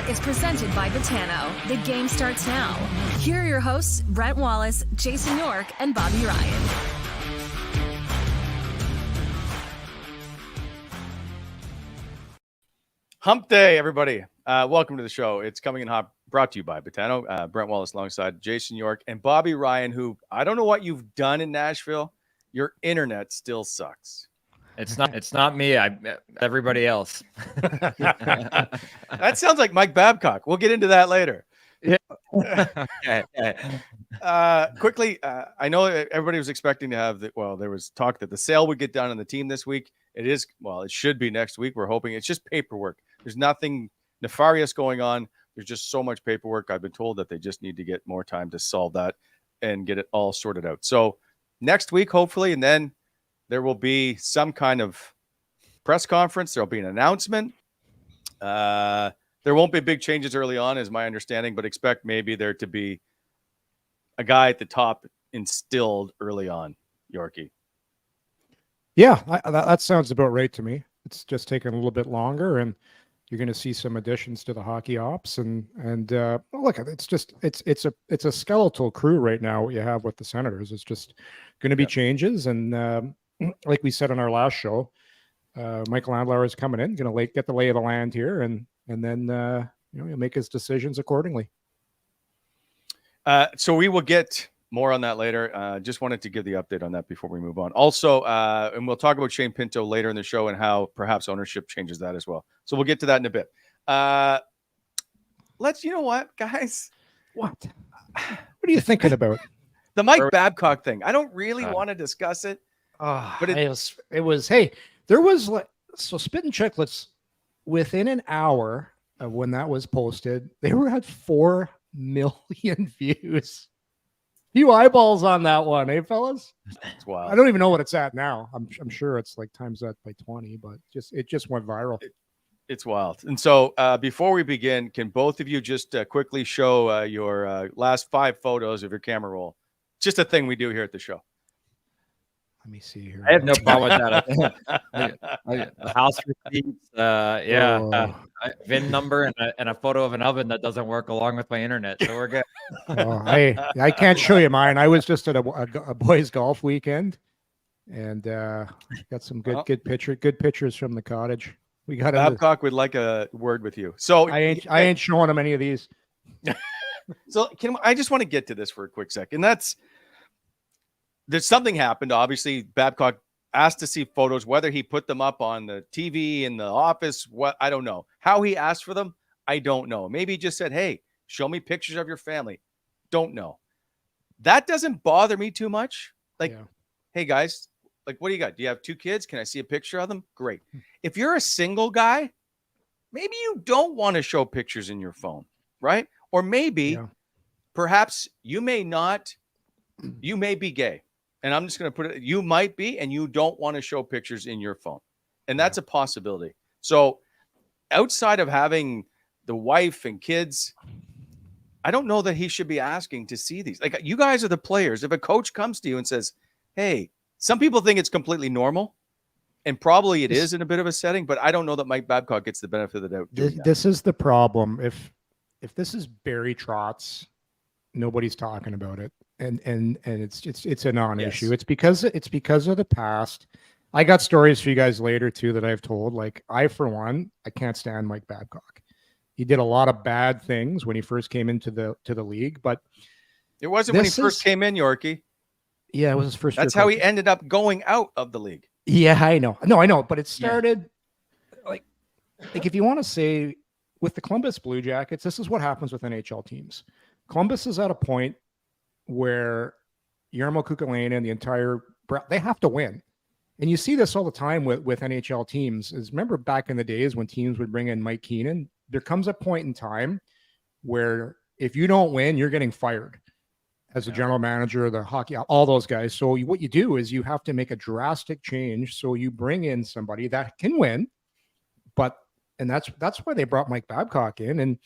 is presented by Botano. The game starts now. Here are your hosts, Brent Wallace, Jason York, and Bobby Ryan. Hump day, everybody. Welcome to the show. It's coming in hot, brought to you by Botano. Brent Wallace alongside Jason York and Bobby Ryan, who I don't know what you've done in Nashville. Your internet still sucks. It's not me. Everybody else. That sounds like Mike Babcock. We'll get into that later. Yeah. Quickly, I know everybody was expecting to have there was talk that the sale would get done on the team this week. It should be next week. We're hoping. It's just paperwork. There's nothing nefarious going on. There's just so much paperwork. I've been told that they just need to get more time to solve that and get it all sorted out. So next week, hopefully, and then there will be some kind of press conference. There'll be an announcement. There won't be big changes early on, is my understanding, but expect maybe there to be a guy at the top instilled early on, Yorkie. Yeah, that sounds about right to me. It's just taking a little bit longer, and you're going to see some additions to the hockey ops. And look, it's a skeletal crew right now. What you have with the Senators, it's just going to be changes. And like we said on our last show, Michael Andlauer is coming in, going to get the lay of the land here, and then he'll make his decisions accordingly. So we will get more on that later. Just wanted to give the update on that before we move on. Also, and we'll talk about Shane Pinto later in the show and how perhaps ownership changes that as well. So we'll get to that in a bit. You know what, guys? What are you thinking about? The Mike Babcock thing. I don't really want to discuss it. But it was, hey, there was Spit and Chicklets within an hour of when that was posted, they were at 4 million views. Few eyeballs on that one, eh, fellas? It's wild. I don't even know what it's at now. I'm sure it's like times that by 20, but it just went viral. It's wild. And so before we begin, can both of you just quickly show your last 5 photos of your camera roll? Just a thing we do here at the show. Let me see here. I have no problem with that. House receipts, VIN number, and a photo of an oven that doesn't work along with my internet. So we're good. I can't show you mine. I was just at a boys' golf weekend, and got some good pictures from the cottage. We got Babcock would like a word with you. So I ain't showing him any of these. So I just want to get to this for a quick second. There's something happened. Obviously, Babcock asked to see photos, whether he put them up on the TV in the office. What, I don't know. How he asked for them, I don't know. Maybe he just said, hey, show me pictures of your family. Don't know. That doesn't bother me too much. Hey, guys, what do you got? Do you have 2 kids? Can I see a picture of them? Great. If you're a single guy, maybe you don't want to show pictures in your phone, right? Or maybe, perhaps you may be gay. And I'm just going to put it, you might be, and you don't want to show pictures in your phone. And that's a possibility. So outside of having the wife and kids, I don't know that he should be asking to see these. Like, you guys are the players. If a coach comes to you and says, hey, some people think it's completely normal, and probably it is in a bit of a setting, but I don't know that Mike Babcock gets the benefit of the doubt. This is the problem. If this is Barry Trotz, nobody's talking about it. And it's a non-issue. Yes. It's because of the past. I got stories for you guys later too that I've told. Like, for one, I can't stand Mike Babcock. He did a lot of bad things when he first came into the league, but it wasn't when he first came in, Yorkie. Yeah, it was his first. That's how he ended up going out of the league. Yeah, I know. No, I know. But it started like if you want to say with the Columbus Blue Jackets, this is what happens with NHL teams. Columbus is at a point where Jarmo Kukalainen and the entire they have to win. And you see this all the time with NHL teams. Remember back in the days when teams would bring in Mike Keenan, there comes a point in time where if you don't win, you're getting fired as a general manager, the hockey, all those guys. So what you do is you have to make a drastic change. So you bring in somebody that can win, and that's why they brought Mike Babcock in,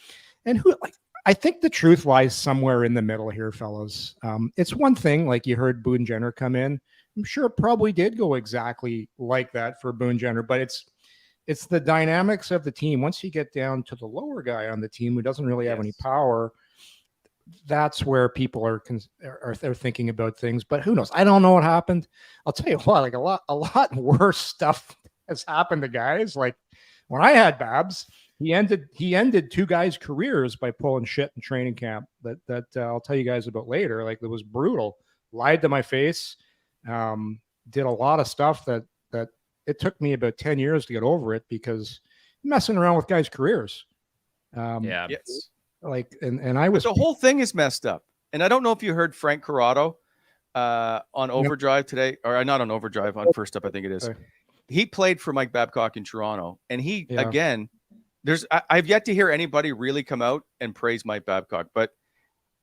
and who, like, I think the truth lies somewhere in the middle here, fellas. It's one thing, like you heard Boone Jenner come in. I'm sure it probably did go exactly like that for Boone Jenner, but it's it's the dynamics of the team. Once you get down to the lower guy on the team who doesn't really have any power, that's where people are they're thinking about things. But who knows? I don't know what happened. I'll tell you what, like a lot worse stuff has happened to guys. Like when I had Babs, he ended two guys' careers by pulling shit in training camp that I'll tell you guys about later. Like it was brutal. Lied to my face. Did a lot of stuff that it took me about 10 years to get over it because messing around with guys' careers. Yes. Like, and I was, but the whole thing is messed up. And I don't know if you heard Frank Corrado on Overdrive today, or not on Overdrive, on First Up, I think it is. He played for Mike Babcock in Toronto. And he, again, I've yet to hear anybody really come out and praise Mike Babcock, but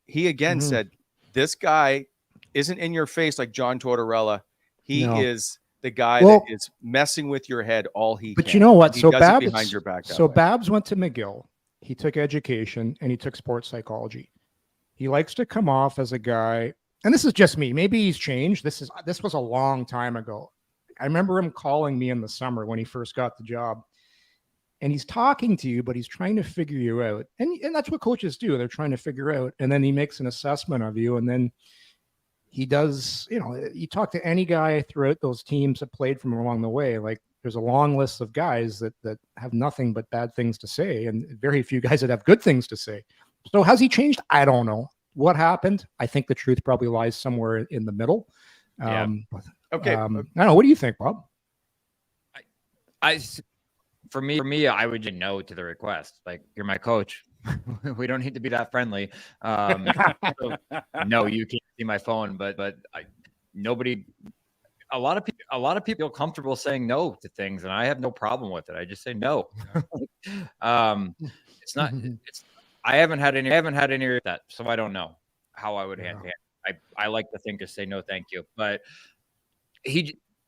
he again said, this guy isn't in your face like John Tortorella. He is the guy that is messing with your head all he can. But you know what? He so does Babs, it behind your back. So Babs went to McGill. He took education and he took sports psychology. He likes to come off as a guy, and this is just me. Maybe he's changed. This was a long time ago. I remember him calling me in the summer when he first got the job. And he's talking to you, but he's trying to figure you out. And that's what coaches do. They're trying to figure out. And then he makes an assessment of you. And then he does, you talk to any guy throughout those teams that played from along the way. Like there's a long list of guys that have nothing but bad things to say and very few guys that have good things to say. So has he changed? I don't know. What happened? I think the truth probably lies somewhere in the middle. Okay. I don't know. What do you think, Bob? For me, I would say no to the request. Like, you're my coach. We don't need to be that friendly. No, you can't see my phone, but a lot of people feel comfortable saying no to things, and I have no problem with it. I just say no. It's not. I haven't had any of that, so I don't know how I would handle it. I like to think to say no, thank you, but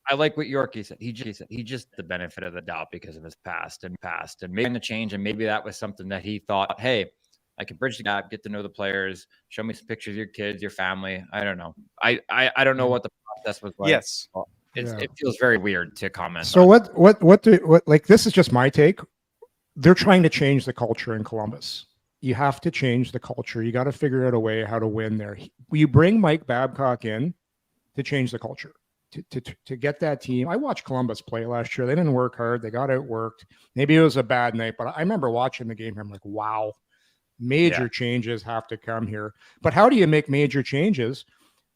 I like what Yorkie said. He just the benefit of the doubt because of his past and maybe the change. And maybe that was something that he thought, hey, I can bridge the gap, get to know the players, show me some pictures of your kids, your family. I don't know. I don't know what the process was like. Yes. It feels very weird to comment. So what like, this is just my take. They're trying to change the culture in Columbus. You have to change the culture. You got to figure out a way how to win there. You bring Mike Babcock in to change the culture. To get that team. I watched Columbus play last year. They didn't work hard. They got outworked. Maybe it was a bad night, but I remember watching the game. I'm like, wow, major changes have to come here. But how do you make major changes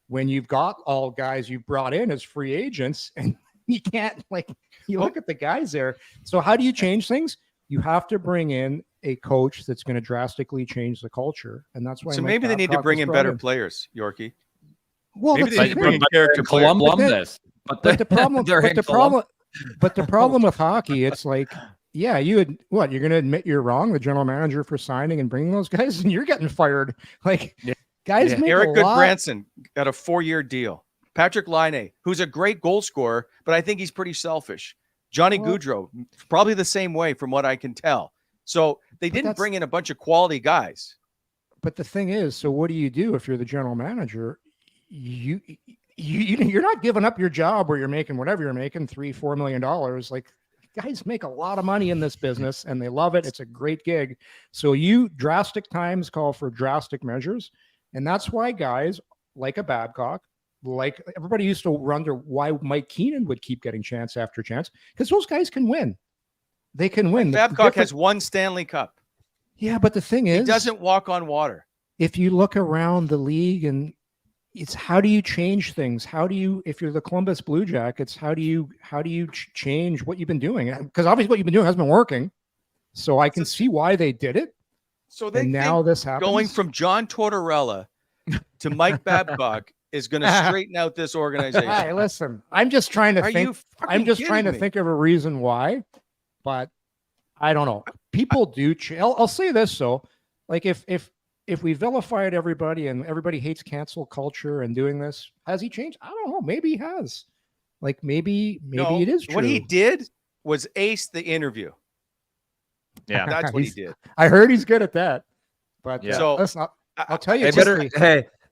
when you've got all guys you've brought in as free agents and you can't, like, you look at the guys there. So how do you change things? You have to bring in a coach that's going to drastically change the culture. And that's why. So maybe they need to bring in better players, Yorkie. Well, maybe they bring in character Columbus, but the problem with hockey, it's like, yeah, you're going to admit you're wrong, the general manager, for signing and bringing those guys, and you're getting fired. Like, guys, make Eric a lot. Goodbranson got a 4-year deal. Patrick Laine, who's a great goal scorer, but I think he's pretty selfish. Johnny Gaudreau, probably the same way, from what I can tell. So they didn't bring in a bunch of quality guys. But the thing is, so what do you do if you're the general manager? You're not giving up your job where you're making whatever you're making, $3-4 million. Like, guys make a lot of money in this business and they love it. It's a great gig. So drastic times call for drastic measures. And that's why guys like a Babcock, like everybody used to wonder why Mike Keenan would keep getting chance after chance, because those guys can win. They can win. Babcock has one Stanley Cup. Yeah, but the thing is, he doesn't walk on water. If you look around the league, and it's how do you change things? How do you, if you're the Columbus Blue Jackets, how do you change what you've been doing? Because obviously what you've been doing hasn't been working. So I can see why they did it. So they now this happens. Going from John Tortorella to Mike Babcock is going to straighten out this organization. Hey, listen, I'm just trying to think. I'm just trying to think of a reason why, but I don't know. People do. I'll say this though, like if we vilified everybody and everybody hates cancel culture and doing this, has he changed? I don't know. Maybe he has. Like maybe it is true. What he did was ace the interview. Yeah, that's what he did. I heard he's good at that. But so listen, I'll tell you.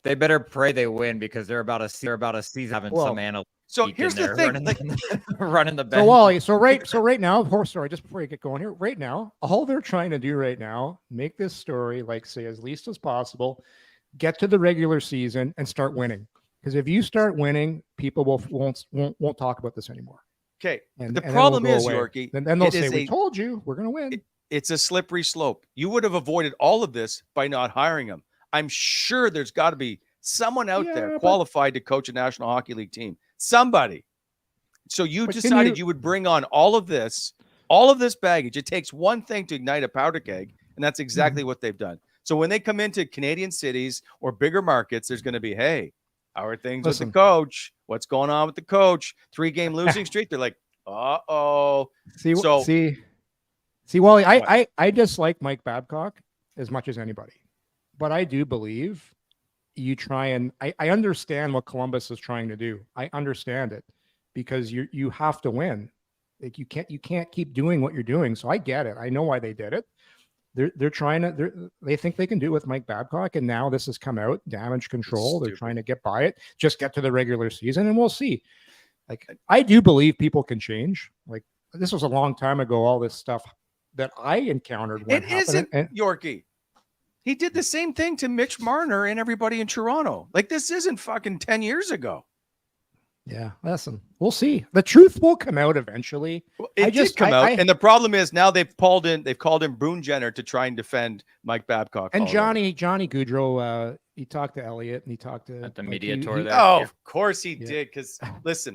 They better pray they win, because they're about a season having some analysts So here's the thing, running the bench. So Wally, so right now, sorry, just before you get going here, right now, all they're trying to do right now, make this story like say as least as possible, get to the regular season and start winning. Because if you start winning, people won't talk about this anymore. Okay. And the problem is, away. Yorkie, then they'll say, "We told you, we're going to win." It's a slippery slope. You would have avoided all of this by not hiring him. I'm sure there's got to be someone out there qualified to coach a National Hockey League team. Somebody. So you decided you would bring on all of this baggage. It takes one thing to ignite a powder keg, and that's exactly what they've done. So when they come into Canadian cities or bigger markets, there's going to be, hey, how are things with the coach? What's going on with the coach? 3-game losing streak. They're like, uh-oh. See, Wally, I dislike Mike Babcock as much as anybody, but I do believe you try and I understand what Columbus is trying to do. I understand it because you have to win. Like you can't keep doing what you're doing. So I get it. I know why they did it. They're trying to they think they can do it with Mike Babcock, and now this has come out, damage control. They're trying to get by it, just get to the regular season, and we'll see. Like I do believe people can change. Like this was a long time ago, all this stuff that I encountered. It isn't Yorkie. He did the same thing to Mitch Marner and everybody in Toronto. Like this isn't fucking 10 years ago. Yeah, listen, we'll see. The truth will come out eventually. Well, it did come out, and the problem is now they've called in Brune Jenner to try and defend Mike Babcock. And Johnny Gaudreau, he talked to Elliott and he talked to at the media tour there. Oh, of course he did. Because listen,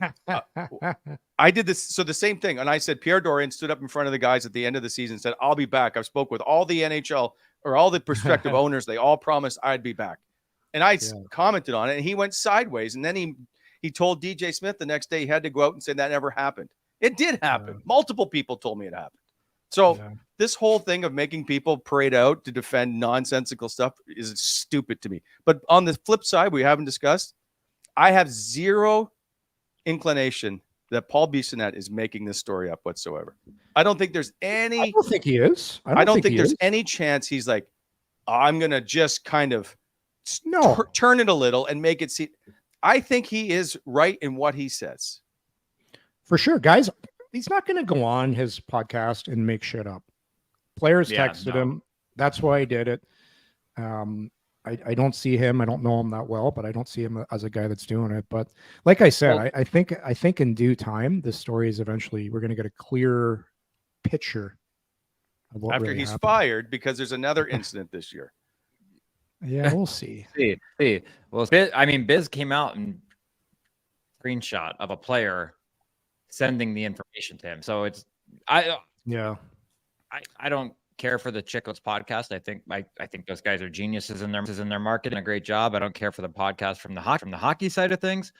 I did this. So the same thing, and I said Pierre Dorion stood up in front of the guys at the end of the season and said, "I'll be back." I spoke with all the NHL or all the prospective owners. They all promised I'd be back, and I commented on it, and he went sideways, and then he told DJ Smith the next day he had to go out and say that never happened. It did happen. Multiple people told me it happened. So this whole thing of making people parade out to defend nonsensical stuff is stupid to me. But on the flip side, we haven't discussed, I have zero inclination that Paul Bissonnette is making this story up whatsoever. I don't think there's any. I don't think he is. I don't think there's any chance he's like, I'm going to just kind of turn it a little and make it see. I think he is right in what he says. For sure, guys. He's not going to go on his podcast and make shit up. Players texted him. That's why he did it. I don't see him. I don't know him that well, but I don't see him as a guy that's doing it. But like I said, I think in due time, this story is eventually we're going to get a clear picture of what after really he's happened. Fired because there's another incident this year. Yeah, we'll see. Well, Biz came out and screenshot of a player sending the information to him. So it's I don't care for the Chicklets podcast. I think those guys are geniuses in their marketing, a great job. I don't care for the podcast from the hockey side of things.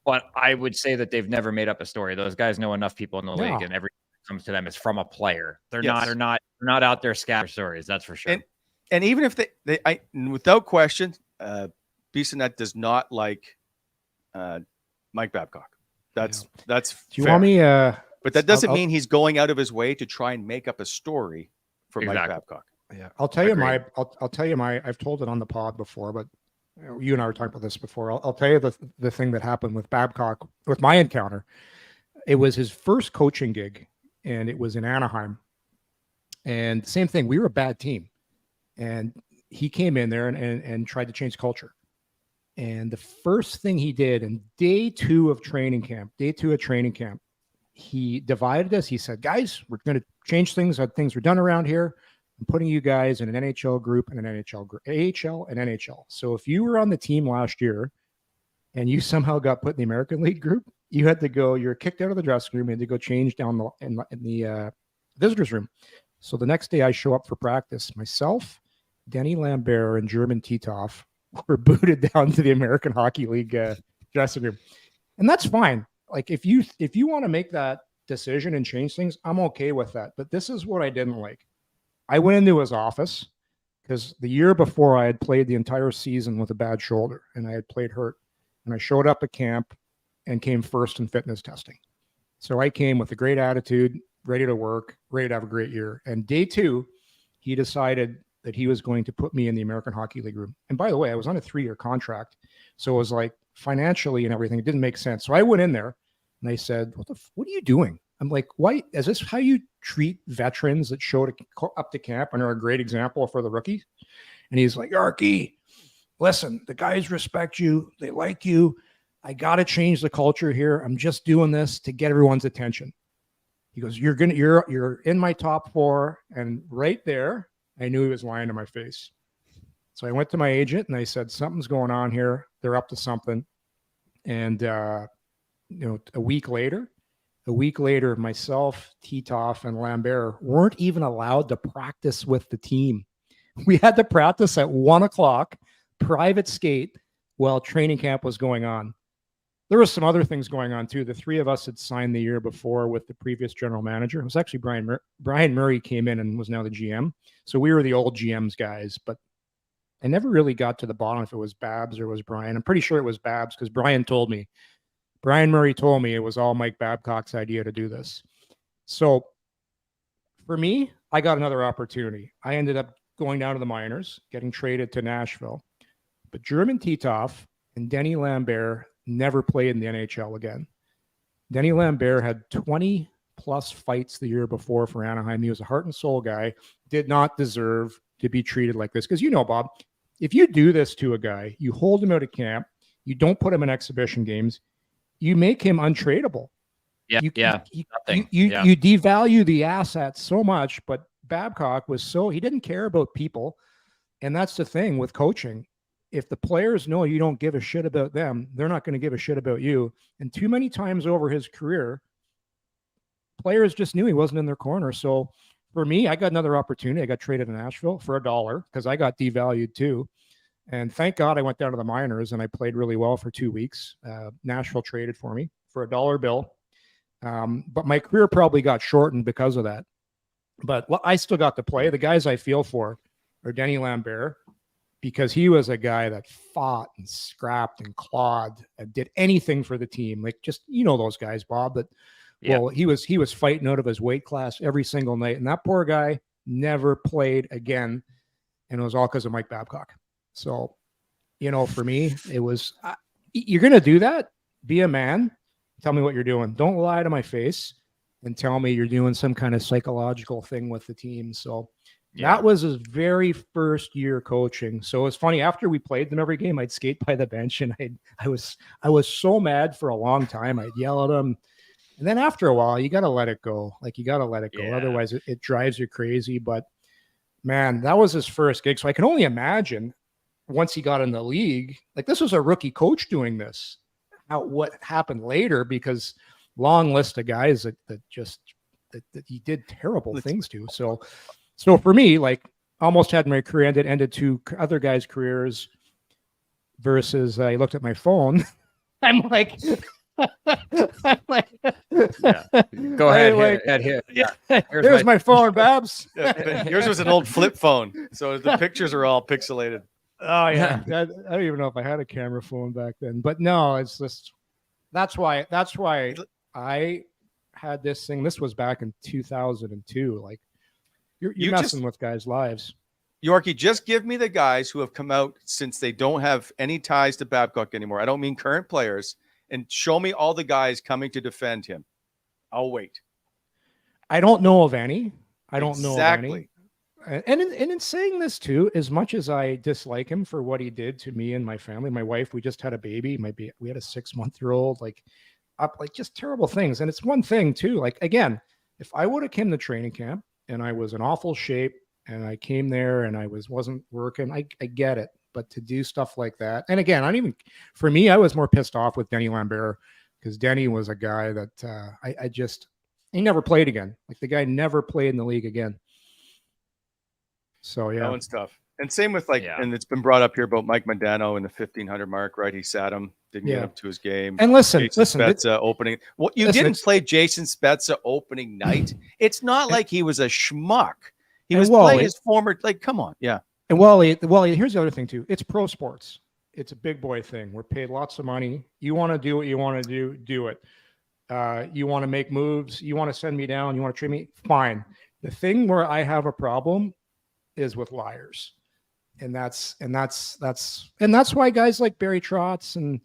But I would say that they've never made up a story. Those guys know enough people in the league, and everything that comes to them is from a player. They're not out there scattering stories. That's for sure. And even if they without question, Bissonnette does not like Mike Babcock. That's Do you fair. want me? But that doesn't mean he's going out of his way to try and make up a story for Mike Babcock. Yeah, I'll tell you I'll tell you I've told it on the pod before, but you and I were talking about this before. I'll tell you the thing that happened with Babcock with my encounter. It was his first coaching gig, and it was in Anaheim. And same thing, we were a bad team, and he came in there and tried to change culture. And the first thing he did in day two of training camp, he divided us. He said, guys, we're going to change things. Things are done around here. I'm putting you guys in an NHL group and an NHL group, AHL and NHL. So if you were on the team last year and you somehow got put in the American League group, you had to go, you're kicked out of the dressing room and to go change down in the visitors room. So the next day I show up for practice, myself, Denny Lambert and German Titov were booted down to the American Hockey League dressing room. And that's fine. Like if you want to make that decision and change things, I'm okay with that. But this is what I didn't like. I went into his office because the year before I had played the entire season with a bad shoulder and I had played hurt. And I showed up at camp and came first in fitness testing. So I came with a great attitude, ready to work, ready to have a great year. And day two, he decided that he was going to put me in the American Hockey League room. And by the way, I was on a 3-year contract. So it was like financially and everything, it didn't make sense. So I went in there and I said, what are you doing? I'm like, why is this how you treat veterans that show up to camp and are a great example for the rookies? And he's like, Yorkie, listen, the guys respect you. They like you. I got to change the culture here. I'm just doing this to get everyone's attention. He goes, you're in my top 4. And right there, I knew he was lying to my face. So I went to my agent and I said, something's going on here. They're up to something. And, a week later, myself, Titoff, and Lambert weren't even allowed to practice with the team. We had to practice at 1:00, private skate, while training camp was going on. There was some other things going on too. The 3 of us had signed the year before with the previous general manager. It was actually Brian Murray came in and was now the GM. So we were the old GM's guys, but I never really got to the bottom if it was Babs or was Brian. I'm pretty sure it was Babs because Brian Murray told me it was all Mike Babcock's idea to do this. So for me, I got another opportunity. I ended up going down to the minors, getting traded to Nashville. But German Titoff and Denny Lambert never played in the NHL again. Denny Lambert had 20 plus fights the year before for Anaheim. He was a heart and soul guy, did not deserve to be treated like this. Because Bob, if you do this to a guy, you hold him out of camp, you don't put him in exhibition games, you make him untradeable. You devalue the assets so much, but Babcock he didn't care about people. And that's the thing with coaching. If the players know you don't give a shit about them, they're not going to give a shit about you. And too many times over his career, players just knew he wasn't in their corner. So for me, I got another opportunity. I got traded to Nashville for $1 because I got devalued too. And thank God I went down to the minors and I played really well for 2 weeks. Nashville traded for me for $1 bill. But my career probably got shortened because of that. But I still got to play. The guys I feel for are Denny Lambert, because he was a guy that fought and scrapped and clawed and did anything for the team. Like just, those guys, Bob, that, well, he was fighting out of his weight class every single night. And that poor guy never played again. And it was all because of Mike Babcock. So, for me, it was, you're going to do that. Be a man. Tell me what you're doing. Don't lie to my face and tell me you're doing some kind of psychological thing with the team. So that was his very first year coaching. So it's funny, after we played them every game, I'd skate by the bench and I was so mad for a long time. I'd yell at him. And then after a while, you got to let it go. Like you got to let it go. Yeah. Otherwise it drives you crazy. But man, that was his first gig. So I can only imagine once he got in the league, like this was a rookie coach doing this. What happened later, because long list of guys that he did terrible things to. So for me, like almost had my career ended 2 other guys' careers versus I looked at my phone. I'm like, Go ahead. Here's my phone, Babs. Yours was an old flip phone. So the pictures are all pixelated. Oh yeah. I don't even know if I had a camera phone back then, but no, it's just, that's why I had this thing. This was back in 2002. Like you're messing with guys' lives. Yorkie, just give me the guys who have come out since they don't have any ties to Babcock anymore. I don't mean current players, and show me all the guys coming to defend him. I'll wait. I don't know of any. I don't know of exactly. any. And in saying this too, as much as I dislike him for what he did to me and my family, my wife, we just had a baby. We had a 6-month-old, just terrible things. And it's one thing too. Like again, if I would have came to training camp and I was in awful shape and I came there and I wasn't working, I get it. But to do stuff like that, and again, for me, I was more pissed off with Denny Lambert because Denny was a guy that he never played again. Like the guy never played in the league again. So yeah, that one's tough. And same with and it's been brought up here about Mike Modano in the 1,500 mark, right? He sat him, didn't get up to his game. And listen, Spezza opening. Well, you didn't play Jason Spezza opening night. It's not like he was a schmuck. He was playing his former. Like, come on, yeah. And Wally, here's the other thing too. It's pro sports. It's a big boy thing. We're paid lots of money. You want to do what you want to do it. You want to make moves. You want to send me down. You want to trade me. Fine. The thing where I have a problem is with liars. And that's why guys like Barry Trotz and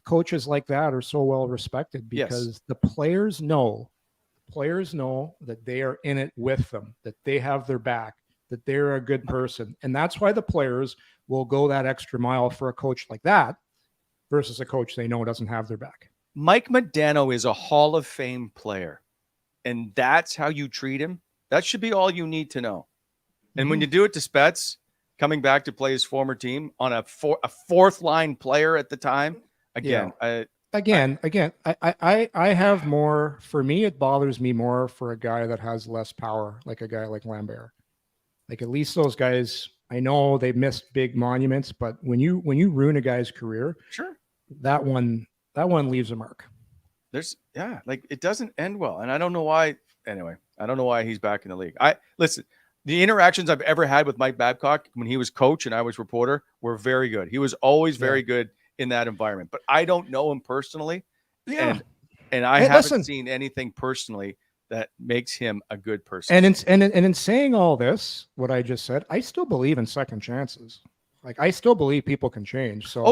coaches like that are so well respected, because the players know that they are in it with them, that they have their back, that they're a good person. And that's why the players will go that extra mile for a coach like that versus a coach they know doesn't have their back. Mike Modano is a Hall of Fame player, and that's how you treat him. That should be all you need to know. And when you do it to Spets, coming back to play his former team on a fourth line player at the time, I have more. For me, it bothers me more for a guy that has less power, like a guy like Lambert. Like, at least those guys, I know they've missed big monuments, but when you ruin a guy's career, sure, that one leaves a mark. It doesn't end well, and I don't know why. Anyway, I don't know why he's back in the league. Listen. The interactions I've ever had with Mike Babcock when he was coach and I was reporter were very good. He was always very good in that environment, but I don't know him personally. And I haven't seen anything personally that makes him a good person. And in saying all this, what I just said, I still believe in second chances. Like, I still believe people can change. So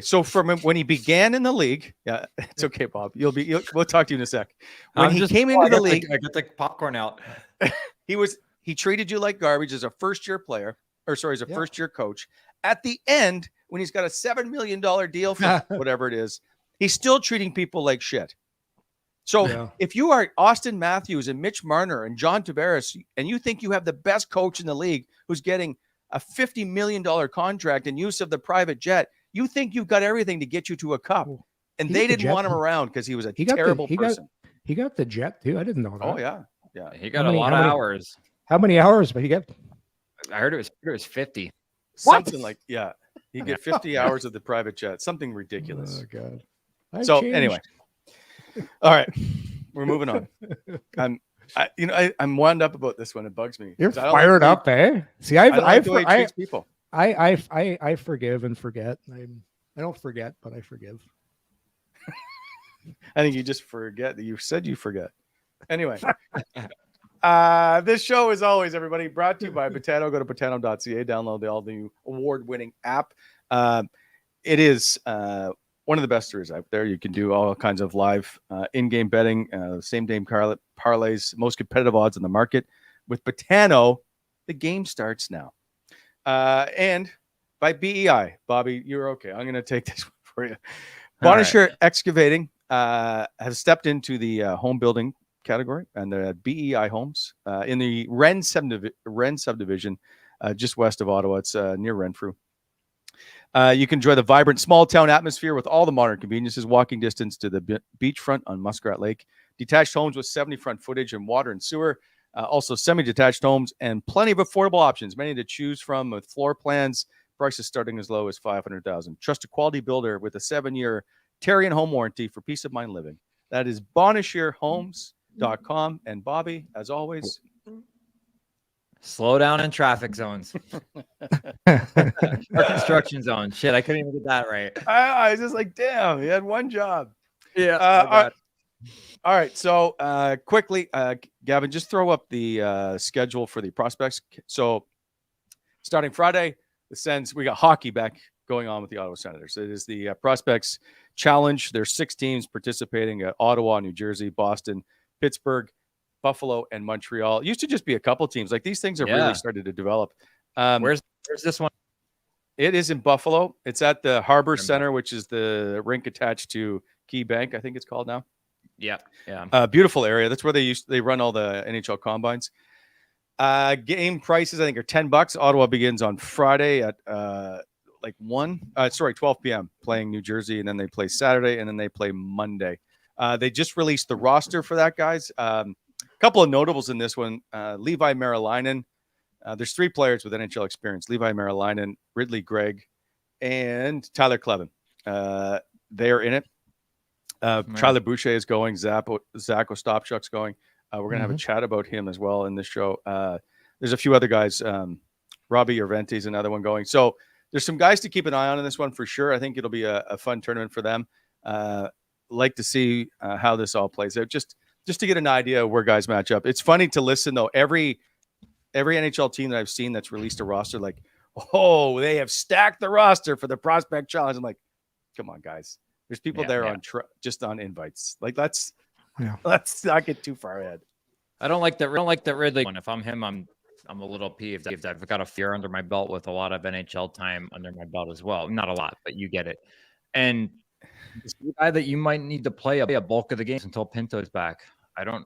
So from when he began in the league, it's okay, Bob. We'll talk to you in a sec. When he came into the league, I got the popcorn out. He treated you like garbage as a first-year player, as a first-year coach. At the end, when he's got a $7 million deal for whatever it is, he's still treating people like shit. So if you are Austin Matthews and Mitch Marner and John Tavares, and you think you have the best coach in the league who's getting a $50 million contract and use of the private jet, you think you've got everything to get you to a cup. And they didn't want him around because he was a terrible person. He got the jet too. I didn't know that. Oh yeah. Yeah, he got a lot of hours. How many hours? But he got. I heard it was 50. Something like he get 50 hours of the private jet. Something ridiculous. Oh God. Anyway, all right, we're moving on. I'm wound up about this one. It bugs me. You're fired up, eh? See, I people. I forgive and forget. I don't forget, but I forgive. I think you just forget that you said you forget. Anyway, this show is always, everybody, brought to you by Potano. Go to potano.ca, download the all-new award-winning app. It is one of the best there is out there. You can do all kinds of live in-game betting, same-game parlays, most competitive odds in the market. With Potano, the game starts now. And by BEI, Bobby, you're okay. I'm going to take this one for you. Bonisher Excavating has stepped into the home building category, and the BEI Homes in the Ren subdivision just west of Ottawa. It's near Renfrew. You can enjoy the vibrant small town atmosphere with all the modern conveniences, walking distance to the beachfront on Muskrat Lake, detached homes with 70 front footage and water and sewer, also semi-detached homes, and plenty of affordable options, many to choose from with floor plans, prices starting as low as $500,000. Trust a quality builder with a 7-year Terrian home warranty for peace of mind living. That is BonishirHomes.com. And Bobby, as always, slow down in traffic zones or construction zones. Shit, I couldn't even get that right. I was just like, damn, he had one job. Yeah. All right. So quickly, Gavin, just throw up the schedule for the prospects. So starting Friday, the Sens, we got hockey back going on with the Ottawa Senators. It is the Prospects Challenge. There's 6 teams participating at Ottawa, New Jersey, Boston, Pittsburgh, Buffalo, and Montreal. It used to just be a couple teams. Like, these things have really started to develop. Where's this one? It is in Buffalo. It's at the Harbor Center, which is the rink attached to Key Bank, I think it's called now. Yeah. Beautiful area. That's where they run all the NHL combines. Game prices, I think, are $10. Ottawa begins on Friday at 12 p.m. playing New Jersey, and then they play Saturday, and then they play Monday. They just released the roster for that, guys. A couple of notables in this one. Levi Marilainen. There's 3 players with NHL experience: Levi Marilainen, Ridley Gregg, and Tyler Clevin. They are in it. Tyler Boucher is going. Zach Ostapchuk's going. We're going to have a chat about him as well in this show. There's a few other guys. Robbie Urventi is another one going. So there's some guys to keep an eye on in this one for sure. I think it'll be a fun tournament for them. Like to see how this all plays out, just to get an idea of where guys match up. It's funny to listen, though. every NHL team that I've seen that's released a roster, like, oh, they have stacked the roster for the prospect challenge. I'm like, come on, guys. There's people there on just on invites. Like, let's not get too far ahead. I don't like that Ridley one. If I'm him, I'm a little peeved. I've got a fear under my belt with a lot of NHL time under my belt as well. Not a lot, but you get it. And this guy that you might need to play a bulk of the games until Pinto's back. I don't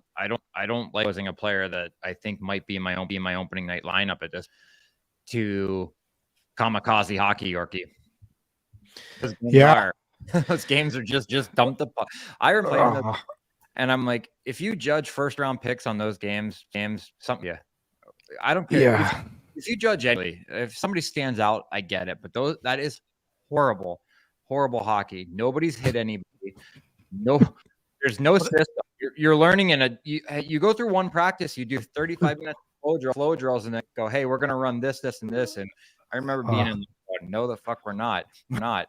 like losing a player that I think might be in my opening night lineup at this to kamikaze hockey, Yorkie. Those games are just dump the puck. I remember, and I'm like, if you judge first round picks on those games, something. I don't care. Yeah. If you judge anybody, if somebody stands out, I get it. But that is horrible hockey. Nobody's hit anybody. No, there's no system. You're learning you go through one practice, you do 35 minutes flow drills, and then go, hey, we're gonna run this, and this. And I remember being in. No, the fuck, we're not. We're not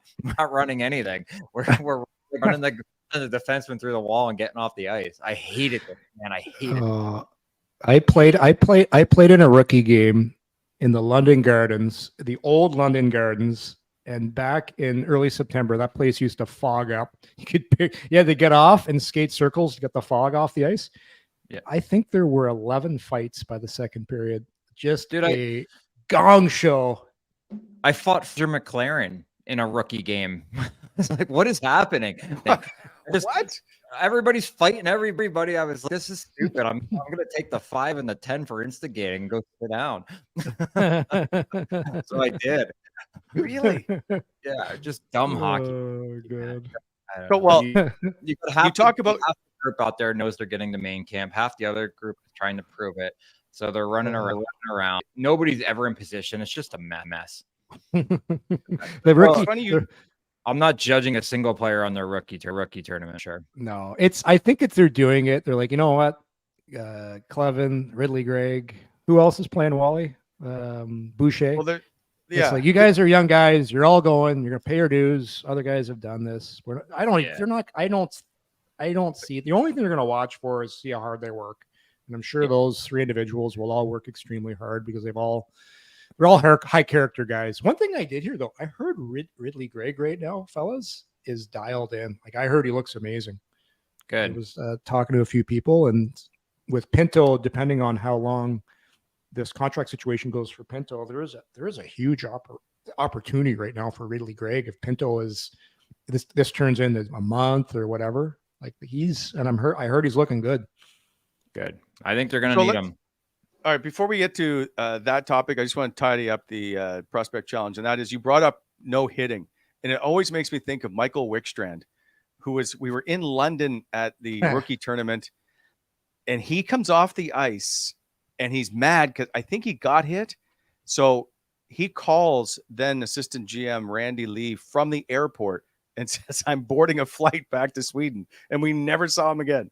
running anything. We're running the defenseman through the wall and getting off the ice. I hated it, man. I hated it. I played in a rookie game in the London Gardens, the old London Gardens, and back in early September, that place used to fog up. You had to get off and skate circles to get the fog off the ice. Yeah, I think there were 11 fights by the second period. Just a gong show. I fought for McLaren in a rookie game. It's like, what is happening? What? Everybody's fighting everybody. I was like, this is stupid. I'm going to take the 5 and the 10 for instigating and go sit down. So I did. Really? Yeah, just dumb hockey. Oh, good. So, well, you talk about half the group out there knows they're getting to main camp. Half the other group is trying to prove it. So they're running around. Nobody's ever in position. It's just a mess. I'm not judging a single player on their rookie tournament. Sure. No, I think they're doing it. They're like, you know what? Clevin, Ridley, Gregg. Who else is playing Wally? Boucher. Well, it's like, you guys are young guys. You're all going. You're gonna pay your dues. Other guys have done this. I don't see it. The only thing they're gonna watch for is see how hard they work. And I'm sure those 3 individuals will all work extremely hard because they're all high character guys. One thing I did hear, though, I heard Ridley Gregg right now, fellas, is dialed in. Like, I heard he looks amazing. Good. I was talking to a few people, and with Pinto, depending on how long this contract situation goes for Pinto, there is a huge opportunity right now for Ridley Gregg. If Pinto is this turns into a month or whatever, like I heard he's looking good. Good. I think they're going to need him. All right. Before we get to that topic, I just want to tidy up the prospect challenge. And that is, you brought up no hitting. And it always makes me think of Michael Wickstrand, we were in London at the rookie tournament, and he comes off the ice and he's mad because I think he got hit. So he calls then assistant GM Randy Lee from the airport and says, I'm boarding a flight back to Sweden. And we never saw him again.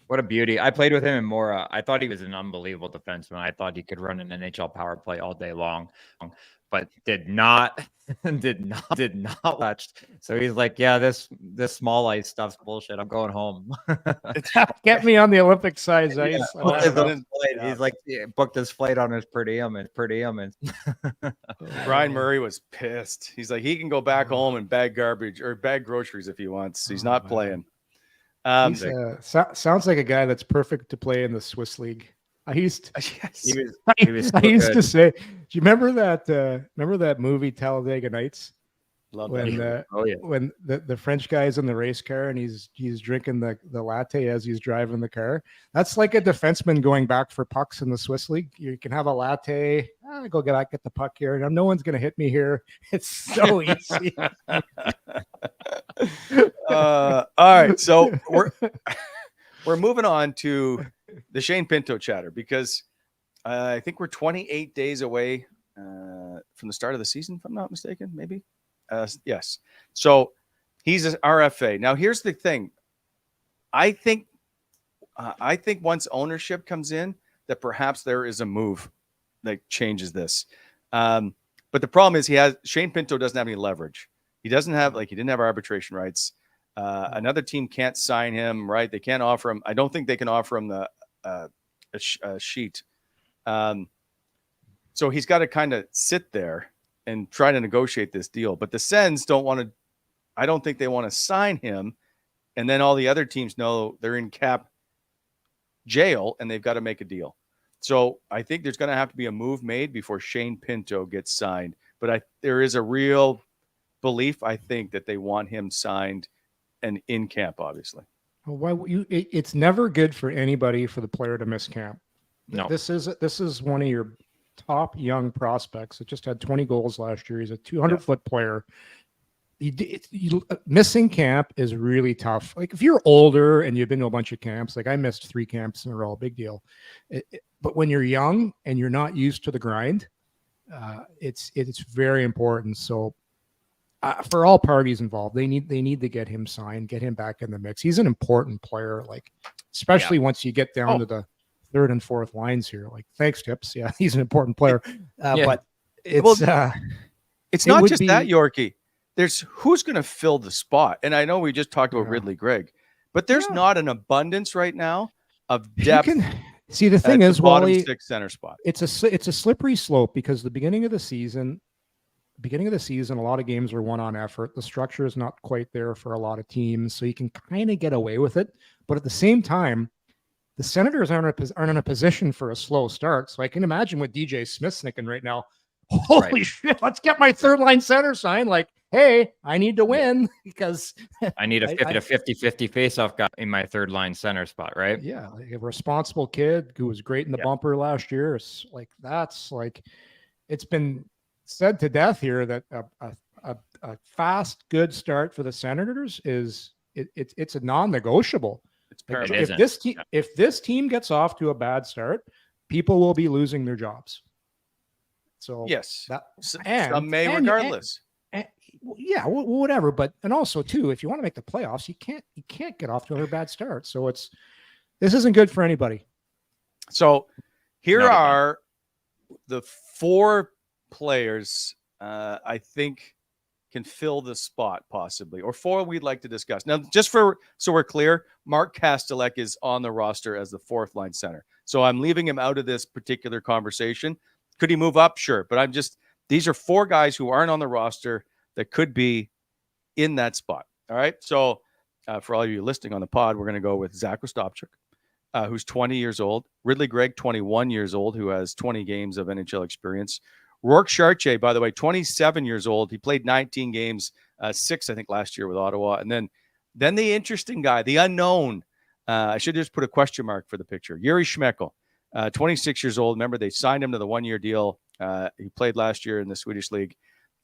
What a beauty. I played with him in Mora. I thought he was an unbelievable defenseman. I thought he could run an NHL power play all day long, but did not watch. So he's like, yeah, this small ice stuff's bullshit. I'm going home. Get me on the Olympic size ice. He's like, booked his flight on his per diem. Brian Murray was pissed. He's like, he can go back home and bag garbage or bag groceries if he wants. He's not playing. Sounds like a guy that's perfect to play in the Swiss League. I used to say, do you remember that movie Talladega Nights? Love when when the French guy's in the race car and he's drinking the latte as he's driving the car. That's like a defenseman going back for pucks in the Swiss League. You can have a latte. Go get the puck here. No one's gonna hit me here. It's so easy. All right, so we're moving on to the Shane Pinto chatter because I think we're 28 days away from the start of the season, if I'm not mistaken. Maybe. Yes. So he's an RFA. Now, here's the thing. I think once ownership comes in, that perhaps there is a move that changes this. But the problem is Shane Pinto doesn't have any leverage. He doesn't have he didn't have arbitration rights. Another team can't sign him, right? They can't offer him. I don't think they can offer him a sheet So he's got to kind of sit there and try to negotiate this deal. But the Sens don't want to, I don't think they want to sign him. And then all the other teams know they're in cap jail and they've got to make a deal. So I think there's going to have to be a move made before Shane Pinto gets signed. But there is a real belief, I think, that they want him signed and in camp, obviously. Well, it's never good for anybody for the player to miss camp. No. This is one of your top young prospects that just had 20 goals last year. He's a 200-foot player. Missing camp is really tough. Like if you're older and you've been to a bunch of camps, like I missed 3 camps in a row, big deal. But when you're young and you're not used to the grind, it's very important. So for all parties involved, they need to get him signed, get him back in the mix. He's an important player, like especially once you get down to the third and fourth lines here. Like thanks, Tips. Yeah, he's an important player. But it's not just that, Yorkie. There's who's going to fill the spot. And I know we just talked about Ridley Gregg, but there's not an abundance right now of depth. See, the thing is, Wally, 6 center spot. It's a slippery slope because the beginning of the season, a lot of games are one on effort. The structure is not quite there for a lot of teams, so you can kind of get away with it. But at the same time, the Senators aren't in a position for a slow start. So I can imagine what DJ Smith's thinking right now. Holy shit, let's get my third line center signed. Like, hey, I need to win because I need a 50-50 faceoff guy in my third line center spot, right? Yeah, like a responsible kid who was great in the bumper last year. It's like it's been said to death here that a fast, good start for the Senators is it's a non-negotiable. It's paramount. If this team gets off to a bad start, people will be losing their jobs. So yes, some may regardless. Whatever. But and also too, if you want to make the playoffs, you can't get off to a bad start. So this isn't good for anybody. So here are the 4 players I think can fill the spot possibly, or 4 we'd like to discuss. Now, just so we're clear, Mark Kastelek is on the roster as the 4th line center. So I'm leaving him out of this particular conversation. Could he move up? Sure. But these are 4 guys who aren't on the roster that could be in that spot. All right. So for all of you listening on the pod, we're going to go with Zach Ostapchuk, who's 20 years old. Ridley Gregg, 21 years old, who has 20 games of NHL experience. Rourke Chartier, by the way, 27 years old. He played 19 games, 6, I think, last year with Ottawa. And then the interesting guy, the unknown, I should just put a question mark for the picture. Yuri Schmeckel. 26 years old. Remember, they signed him to the 1-year deal. He played last year in the Swedish League.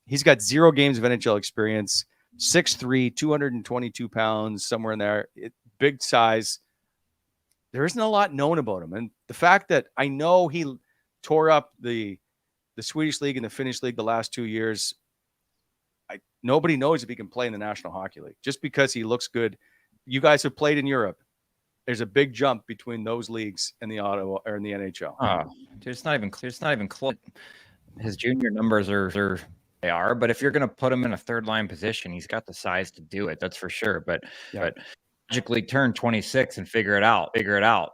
He's got 0 games of NHL experience, 6'3", 222 pounds, somewhere in there. Big size. There isn't a lot known about him. And the fact that I know he tore up the Swedish League and the Finnish League the last 2 years, nobody knows if he can play in the National Hockey League. Just because he looks good. You guys have played in Europe. There's a big jump between those leagues and the Ottawa or in the NHL. Oh, dude, it's not even clear. It's not even close. His junior numbers they are, but if you're going to put him in a third line position, he's got the size to do it. That's for sure. But magically turn 26 and figure it out.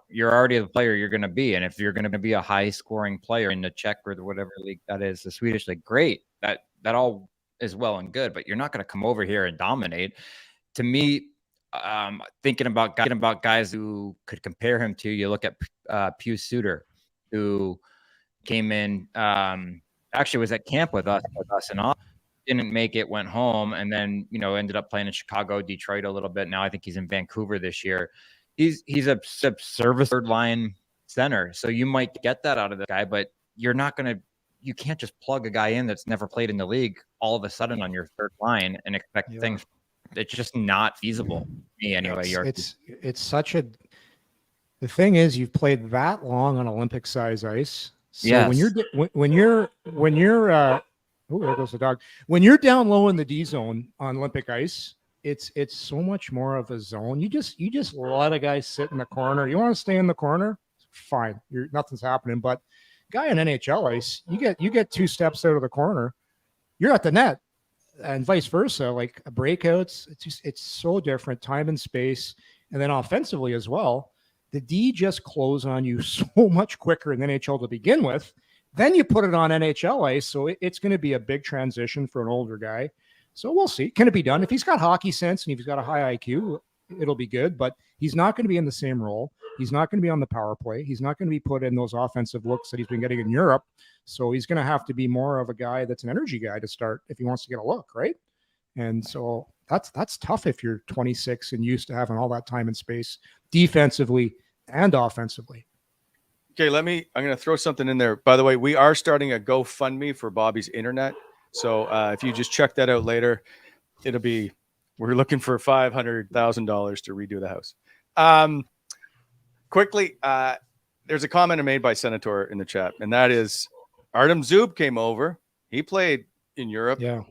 You're already the player you're going to be. And if you're going to be a high scoring player in the Czech or whatever league that is, the Swedish league, great. That all is well and good, but you're not going to come over here and dominate. To me, thinking about guys who could compare him to, you look at Pius Suter, who came in, actually was at camp with us and all, didn't make it, went home, and then ended up playing in Chicago, Detroit a little bit. Now I think he's in Vancouver this year. He's a service third line center, so you might get that out of the guy, but you can't just plug a guy in that's never played in the league all of a sudden on your third line and expect things. It's just not feasible to me anyway. It's such a. The thing is, you've played that long on Olympic size ice. So when you're oh, there goes the dog. When you're down low in the D zone on Olympic ice, it's so much more of a zone. You just let a guy sit in the corner. You want to stay in the corner, fine. Nothing's happening. But guy on NHL ice, you get 2 steps out of the corner, you're at the net. And vice versa, like breakouts, it's so different, time and space. And then offensively as well, the D just close on you so much quicker in the NHL to begin with. Then you put it on NHL ice, so it's going to be a big transition for an older guy. So we'll see. Can it be done? If he's got hockey sense and if he's got a high IQ, it'll be good. But he's not going to be in the same role. He's not going to be on the power play. He's not going to be put in those offensive looks that he's been getting in Europe. So he's going to have to be more of a guy that's an energy guy to start if he wants to get a look, right? And so that's tough if you're 26 and used to having all that time and space defensively and offensively. Okay, I'm going to throw something in there. By the way, we are starting a GoFundMe for Bobby's internet. So if you just check that out later, we're looking for $500,000 to redo the house. Quickly, there's a comment made by Senator in the chat, and that is Artem Zub came over. He played in Europe. Yeah.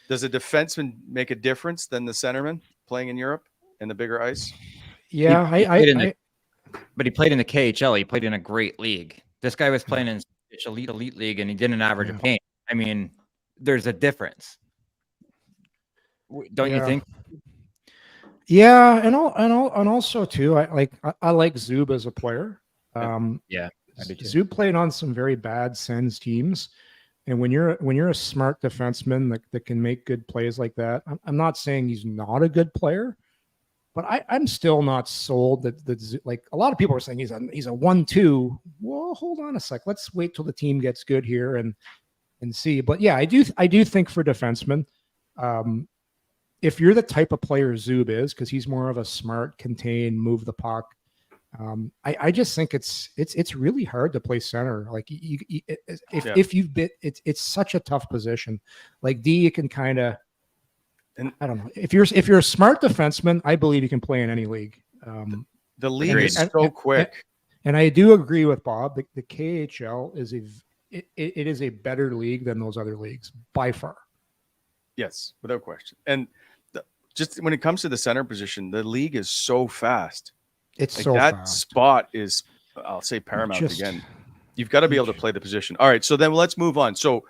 Does a defenseman make a difference than the centerman playing in Europe and the bigger ice? Yeah, but he played in the KHL. He played in a great league. This guy was playing in elite league, and he didn't average a point. I mean, there's a difference, don't you think? Yeah, and also too, I like Zub as a player. I do too. Zub played on some very bad Sens teams, and when you're a smart defenseman that can make good plays like that, I'm not saying he's not a good player. But I'm still not sold that like a lot of people are saying he's a 1-2. Well, hold on a sec. Let's wait till the team gets good here and see. But yeah, I do think for defensemen, if you're the type of player Zub is, because he's more of a smart, contain, move the puck. I just think it's really hard to play center. Like if you've been, it's such a tough position. Like D, you can kind of. And I don't know if you're a smart defenseman, I believe you can play in any league. The league is so quick, and I do agree with Bob. The KHL is it is a better league than those other leagues by far. Yes, without question. And just when it comes to the center position, the league is so fast. It's like so that fast. Spot is, I'll say, paramount again. You've got to be able to play the position. All right, so then let's move on. So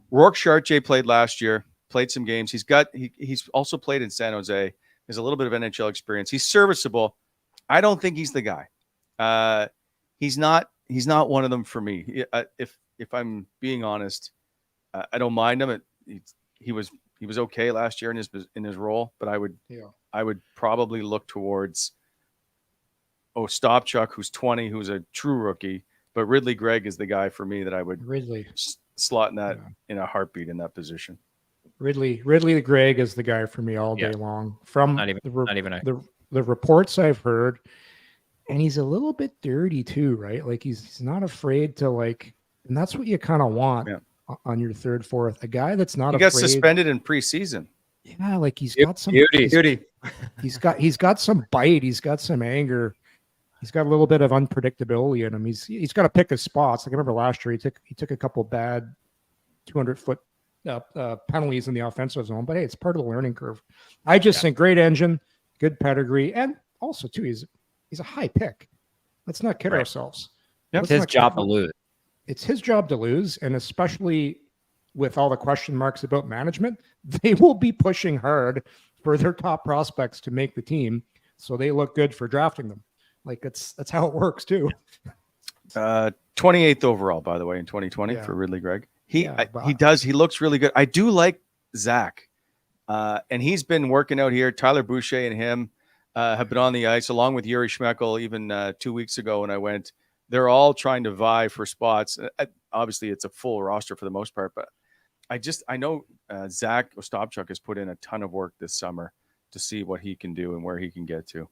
Rourke Chartier played last year. Played some games. He's also played in San Jose. There's a little bit of NHL experience. He's serviceable. I don't think he's the guy. He's not one of them for me. If I'm being honest, I don't mind him. He was okay last year in his role, but I would probably look towards Ostapchuk, who's 20, who's a true rookie. But Ridley Gregg is the guy for me that I would slot in that in a heartbeat in that position. Ridley the Gregg is the guy for me all day long. From the reports I've heard, and he's a little bit dirty too, right? Like he's not afraid to and that's what you kind of want on your third, fourth. A guy that's not. He got suspended in preseason. Yeah, like he's got some beauty. He's got some bite. He's got some anger. He's got a little bit of unpredictability in him. He's got to pick his spots. Like I remember last year, he took a couple bad 200-foot. Penalties in the offensive zone, but hey, it's part of the learning curve. I just think great engine, good pedigree, and also too, he's a high pick. Let's not kid ourselves. It's his job to lose. It's his job to lose, and especially with all the question marks about management, they will be pushing hard for their top prospects to make the team, so they look good for drafting them. Like that's how it works too. 28th overall, by the way, in 2020 for Ridley Gregg. He looks really good. I do like Zach. And he's been working out here. Tyler Boucher and him have been on the ice along with Yuri Schmeckel even 2 weeks ago when I went. They're all trying to vie for spots. Obviously, it's a full roster for the most part, but I know Zach Ostapchuk has put in a ton of work this summer to see what he can do and where he can get to.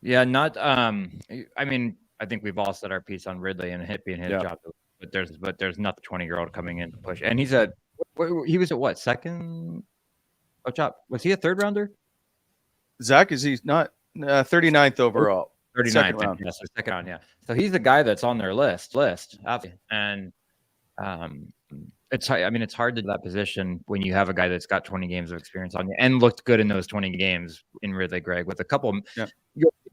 Yeah, I mean, I think we've all said our piece on Ridley and it being his job, but there's not the 20-year-old coming in to push. And he was at what, second? Oh, chop. Was he a third rounder? Zach, is he not 39th overall? 39th, second round. Yes, second round, yeah. So he's the guy that's on their list. And it's hard to do that position when you have a guy that's got 20 games of experience on you and looked good in those 20 games in Ridley Gregg with a couple. Yeah.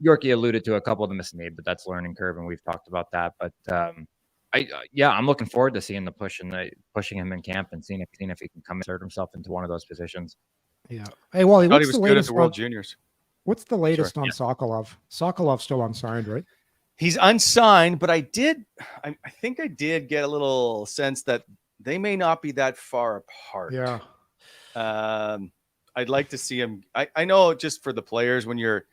Yorkie alluded to a couple of the mismade, but that's learning curve, and we've talked about that. But I'm looking forward to seeing the pushing him in camp and seeing if he can come insert himself into one of those positions. Yeah. Hey, Wally, I thought he was good at the World Juniors. What's the latest on Sokolov? Sokolov's still unsigned, right? He's unsigned, but I think I did get a little sense that they may not be that far apart. Yeah. I'd like to see him. I know just for the players, when you're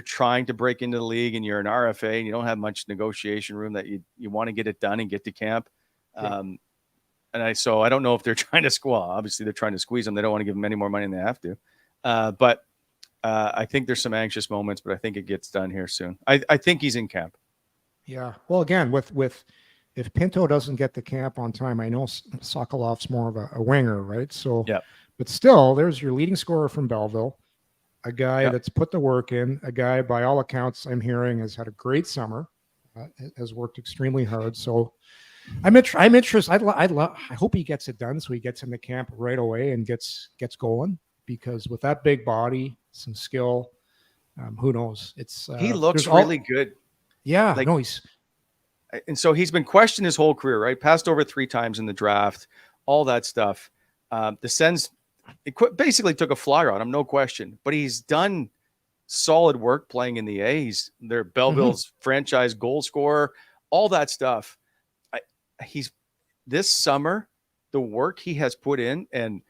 trying to break into the league and you're an RFA and you don't have much negotiation room, that you want to get it done and get to camp. Yeah. So I don't know if they're trying to obviously they're trying to squeeze him. They don't want to give him any more money than they have to. But I think there's some anxious moments, but I think it gets done here soon. I think he's in camp. Yeah. Well, again, with if Pinto doesn't get the camp on time, I know Sokolov's more of a winger, right? So, yeah. But still, there's your leading scorer from Belleville, a guy that's put the work in, a guy, by all accounts, I'm hearing, has had a great summer, has worked extremely hard. So I'm interested. I hope he gets it done so he gets into camp right away and gets going, because with that big body, some skill, who knows? He looks really good. Yeah, and so he's been questioned his whole career, right? Passed over 3 times in the draft, all that stuff. The Sens basically took a flyer on him, no question. But he's done solid work playing in the A. He's their Belleville's franchise goal scorer, all that stuff. This summer, the work he has put in, and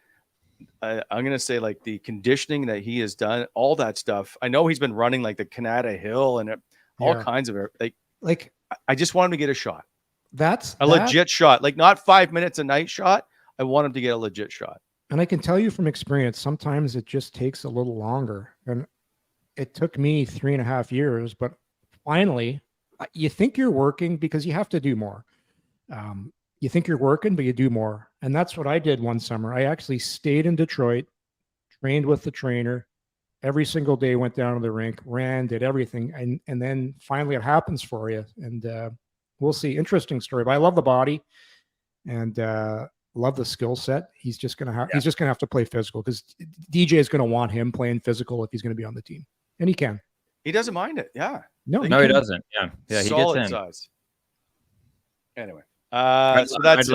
I'm going to say like the conditioning that he has done, all that stuff. I know he's been running like the Canada Hill and all kinds of like. I just want him to get a shot. That's a legit shot, like not 5 minutes a night shot. I want him to get a legit shot. And I can tell you from experience, sometimes it just takes a little longer. And it took me 3.5 years, but finally, you think you're working because you have to do more. You think you're working, but you do more. And that's what I did one summer. I actually stayed in Detroit, trained with the trainer every single day, went down to the rink, ran, did everything. And then finally it happens for you. And we'll see. Interesting story, but I love the body and love the skill set. He's just going to have to play physical, because DJ is going to want him playing physical if he's going to be on the team, and he can. He doesn't mind it. Yeah. No, he doesn't. Yeah. He solid gets in. Size. Anyway, so that's.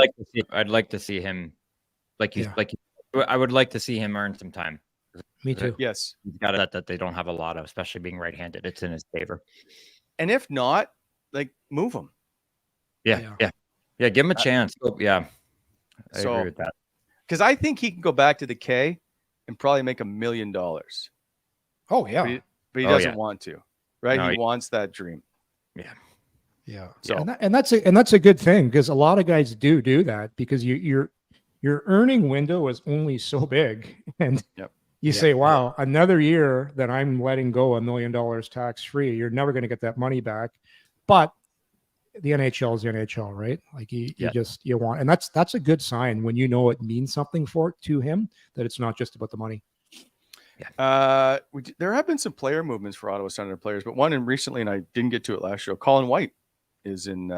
I'd like to see him, I would like to see him earn some time. Me too. Yes. He's got that they don't have a lot of, especially being right-handed. It's in his favor. And if not, move him. Yeah. Give him a chance. I agree with that. Because I think he can go back to the K and probably make $1 million. Oh yeah. But he doesn't want to, right? No, he wants that dream. Yeah. Yeah. So and that's a good thing, because a lot of guys do that, because your earning window is only so big, and you say, wow, another year that I'm letting go $1 million tax free, you're never going to get that money back. But the NHL is the NHL, right? Like you want, and that's a good sign when you know it means something to him, that it's not just about the money. Yeah. There have been some player movements for Ottawa Senator players, but one recently, and I didn't get to it last show. Colin White is in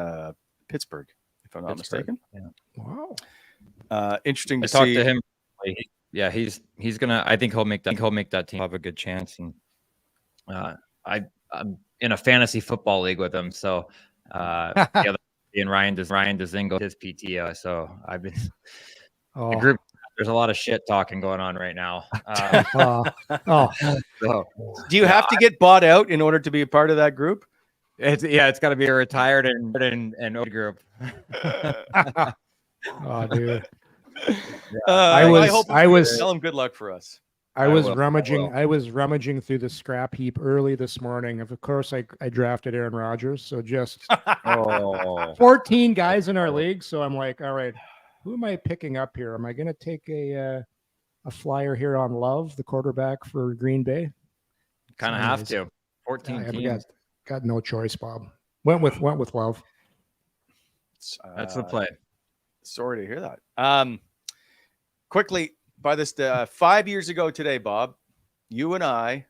Pittsburgh, if I'm not mistaken. Yeah. Wow. Interesting to see. Talk to him. He's gonna. I think he'll make that team have a good chance. And I'm in a fantasy football league with him, so and Ryan Dezingo, his PTO. So I've been the group. There's a lot of shit talking going on right now. Do you have to get bought out in order to be a part of that group? It's got to be a retired and old group. Oh, dude. I was tell him good luck for us. I was rummaging through the scrap heap early this morning. Of course, I drafted Aaron Rodgers. So just 14 guys in our league. So I'm like, all right, who am I picking up here? Am I going to take a flyer here on Love, the quarterback for Green Bay? Kind of have to. 14 teams. Got no choice, Bob. Went with Love. That's the play. Sorry to hear that. Quickly, by this 5 years ago today, Bob, you and I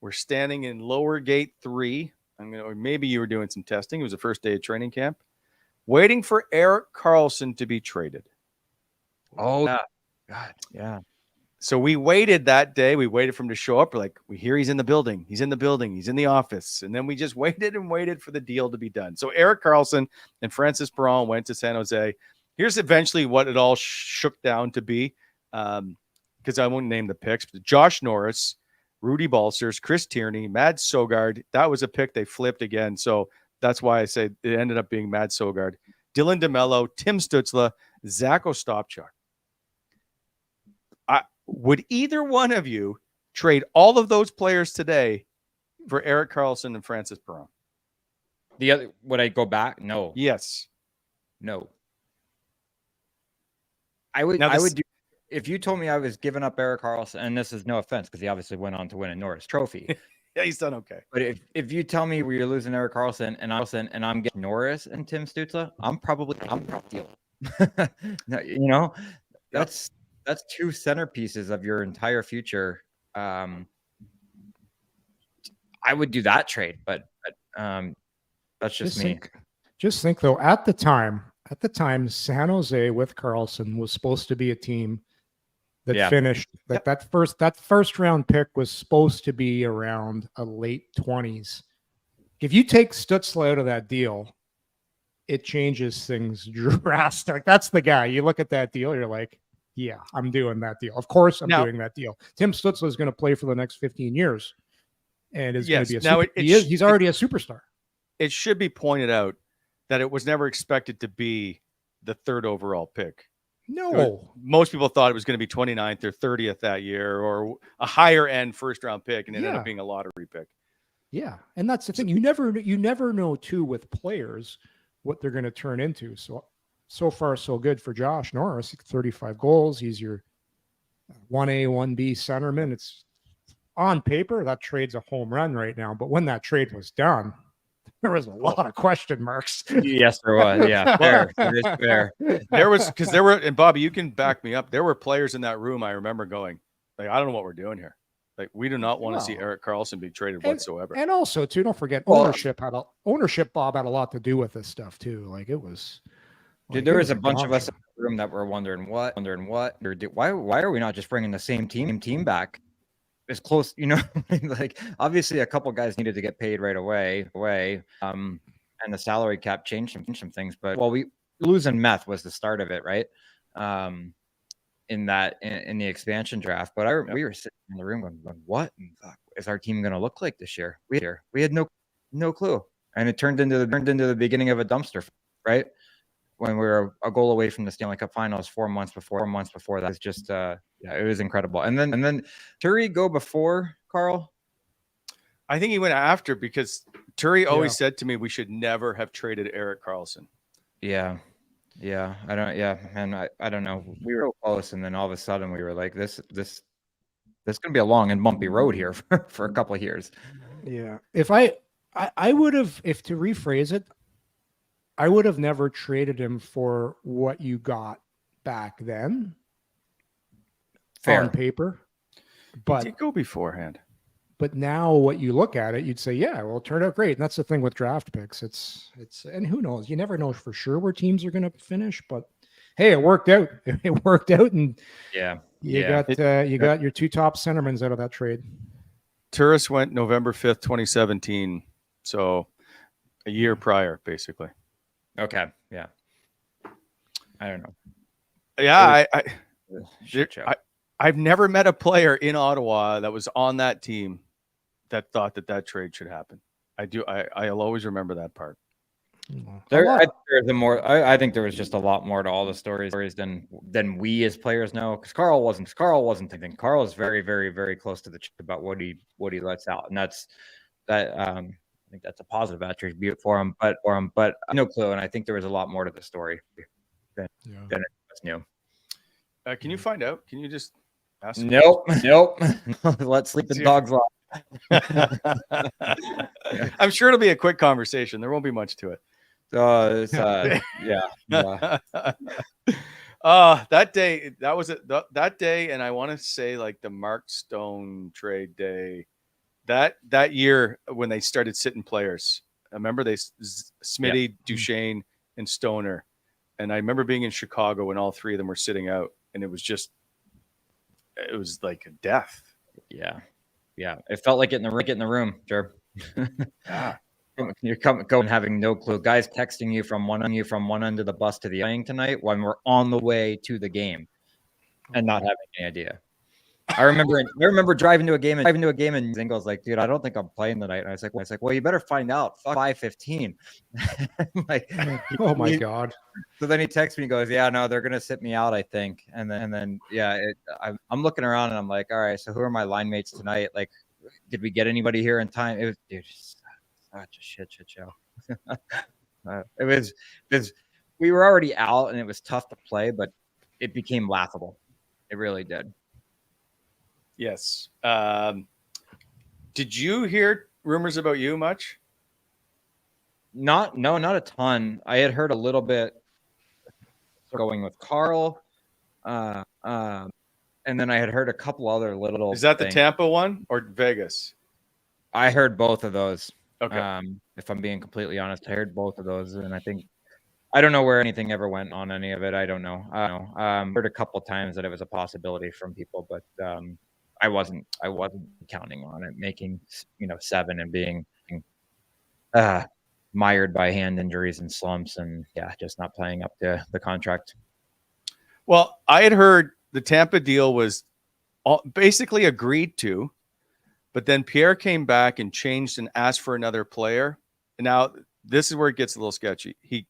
were standing in lower gate 3. Or maybe you were doing some testing. It was the first day of training camp, waiting for Erik Karlsson to be traded. Oh, God, yeah. So we waited that day. We waited for him to show up. We're like, we hear he's in the building. He's in the building. He's in the office. And then we just waited and waited for the deal to be done. So Erik Karlsson and Francis Perron went to San Jose. Here's eventually what it all shook down to be, because I won't name the picks, but Josh Norris, Rudy Balcers, Chris Tierney, Mads Sogard. That was a pick they flipped again. So that's why I say it ended up being Mads Sogard. Dylan DeMello, Tim Stützle, Zach Ostapchuk. Would either one of you trade all of those players today for Erik Karlsson and Francis Perron? Would I go back? No. Yes. No. I would do, if you told me I was giving up Erik Karlsson, and this is no offense because he obviously went on to win a Norris trophy. Yeah, he's done okay. But if you tell me you're losing Erik Karlsson and I'm getting Norris and Tim Stützle, I'm probably deal. That's two centerpieces of your entire future. I would do that trade, but that's just me. Just think though, at the time, San Jose with Karlsson was supposed to be a team that finished that first round pick was supposed to be around a late 20s. If you take Stützle out of that deal, it changes things drastic. That's the guy. You look at that deal, you're like, yeah, I'm doing that deal. Of course, I'm doing that deal. Tim Stützle is going to play for the next 15 years, and is going to be he's already a superstar. It should be pointed out that it was never expected to be the 3rd overall pick. No. Most people thought it was going to be 29th or 30th that year, or a higher end first round pick, and it ended up being a lottery pick. Yeah, and that's the thing. You never know too with players what they're going to turn into. So far, so good for Josh Norris. 35 goals. He's your 1A, 1B centerman. It's on paper that trade's a home run right now, but when that trade was done, there was a lot of question marks. Yes, there was. Yeah, fair. It is fair. There were, and Bobby, you can back me up. There were players in that room I remember going, like, I don't know what we're doing here. Like, we do not want to see Erik Karlsson be traded whatsoever. And also, too, don't forget ownership, Bob, had a lot to do with this stuff too. Like, it was. Dude, there was a bunch of us in the room that were wondering what, why are we not just bringing the same team back? As close, like obviously a couple guys needed to get paid right away, and the salary cap changed some things. But we losing Meth was the start of it, right? In the expansion draft. But we were sitting in the room going, what is our team going to look like this year? We had no clue, and it turned into the beginning of a dumpster, right? When we were a goal away from the Stanley Cup Finals 4 months before that. It's just it was incredible. And then Turi go before Carl? I think he went after, because Turi always said to me we should never have traded Erik Karlsson. Yeah. I don't know. We were close, and then all of a sudden we were like, this is gonna be a long and bumpy road here for a couple of years. Yeah. If I would have, if to rephrase it, I would have never traded him for what you got back then. Fair. On paper. But he did go beforehand. But now what you look at it, you'd say, yeah, well, it turned out great. And that's the thing with draft picks. It's and who knows? You never know for sure where teams are going to finish, but hey, it worked out. It worked out, and you got your 2 top centermans out of that trade. Turris went November 5th, 2017. So a year prior, basically. Okay. Yeah. I don't know. Yeah. I've never met a player in Ottawa that was on that team that thought that trade should happen. I'll always remember that part. I think there was just a lot more to all the stories than we as players know. Because Carl wasn't thinking. Carl is very, very, very close to the truth about what he lets out, and that's that. I think that's a positive attribute for him, but no clue. And I think there was a lot more to the story than it was new. Can you find out? Can you just ask? Nope. Let sleeping dogs lie. I'm sure it'll be a quick conversation. There won't be much to it. That day, that was it. That day, and I want to say like the Mark Stone trade day. That year when they started sitting players, I remember Smitty, Duchesne, and Stoner, and I remember being in Chicago when all 3 of them were sitting out, and it was like a death. Yeah. It felt like getting the room, sure. You're going having no clue. Guys texting you from one end of the bus to the other tonight when we're on the way to the game, and not having any idea. I remember driving to a game and Zingo's like, dude, I don't think I'm playing tonight. And I was like, well, you better find out. Fuck 5:15. Like, Oh my God. So then he texts me and goes, yeah, no, they're gonna sit me out, I think. And then yeah, I'm looking around and I'm like, all right, so who are my line mates tonight? Like, did we get anybody here in time? It was, dude, such a shit show. It was we were already out and it was tough to play, but it became laughable. It really did. Yes. Did you hear rumors about you much? Not a ton. I had heard a little bit going with Carl, and then I had heard a couple other little. Is that things. the Tampa one or Vegas? I heard both of those. Okay. If I'm being completely honest, I heard both of those, and I don't know where anything ever went on any of it. I don't know. Heard a couple times that it was a possibility from people, but I wasn't counting on it making 7 and being mired by hand injuries and slumps and just not playing up to the contract. Well, I had heard the Tampa deal was basically agreed to, but then Pierre came back and changed and asked for another player. And now this is where it gets a little sketchy. He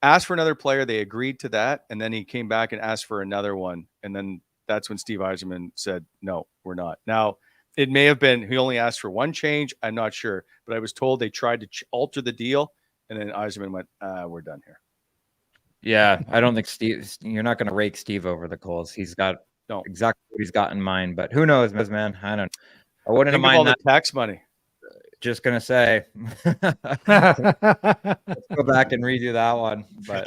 asked for another player. They agreed to that. And then he came back and asked for another one. And then that's when Steve Yzerman said, no, we're not. Now, it may have been he only asked for one change. I'm not sure. But I was told they tried to alter the deal. And then Yzerman went, we're done here. Yeah, I don't think you're not going to rake Steve over the coals. He's got exactly what he's got in mind. But who knows, man? I don't know. I wouldn't have mind all the tax money. Just going to say. Let's go back and redo that one. But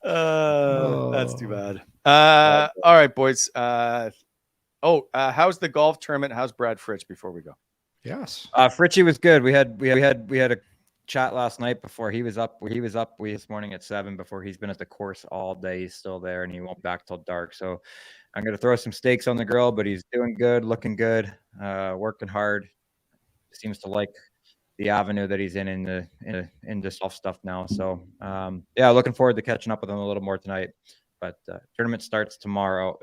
that's too bad. All right, boys. How's the golf tournament? How's Brad Fritch before we go? Yes. Fritchie was good. We had a chat last night before he was up. This morning at 7 before he's been at the course all day. He's still there and he won't back till dark. So I'm going to throw some steaks on the grill, but he's doing good, looking good, working hard. Seems to like the avenue that he's in this golf stuff now. So looking forward to catching up with him a little more tonight. But tournament starts tomorrow.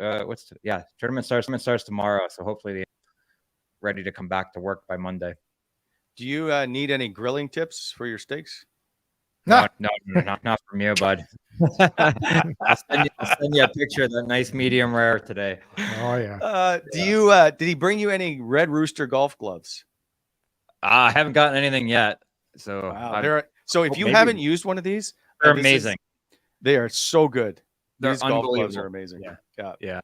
Tournament starts tomorrow. So hopefully they're ready to come back to work by Monday. Do you need any grilling tips for your steaks? No, not from you, bud. I'll send you a picture of that nice medium rare today. Oh yeah. Did he bring you any Red Rooster golf gloves? I haven't gotten anything yet. So wow. So if you haven't used one of these, they're amazing. They are so good. These golf gloves are amazing. Yeah. So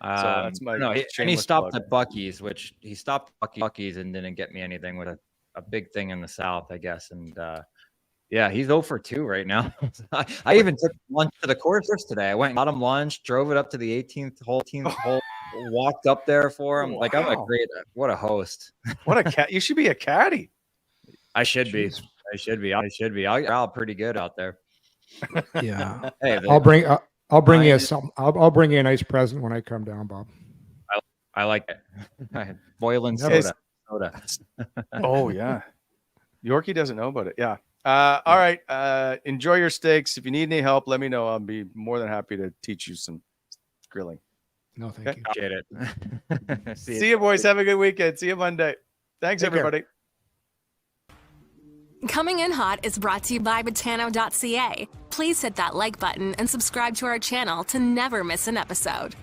that's my and he stopped at Buc-ee's, which he stopped Buc-ee's and didn't get me anything with a big thing in the South, I guess. And he's 0 for 2 right now. I even took lunch to the course today. I went and got him lunch, drove it up to the 18th hole, walked up there for him. Wow. Like, I'm what a host. What a cat. You should be a caddy. I should be. I'll pretty good out there. Yeah. Hey, I'll bring you a nice present when I come down, Bob. I like it. Boiling soda. Oh yeah. Yorkie doesn't know about it. Yeah. All right. Enjoy your steaks. If you need any help, let me know. I'll be more than happy to teach you some grilling. No, thank you. Appreciate it. See you, boys. Have a good weekend. See you Monday. Thanks, everybody. Coming in Hot is brought to you by Botano.ca. Please hit that like button and subscribe to our channel to never miss an episode.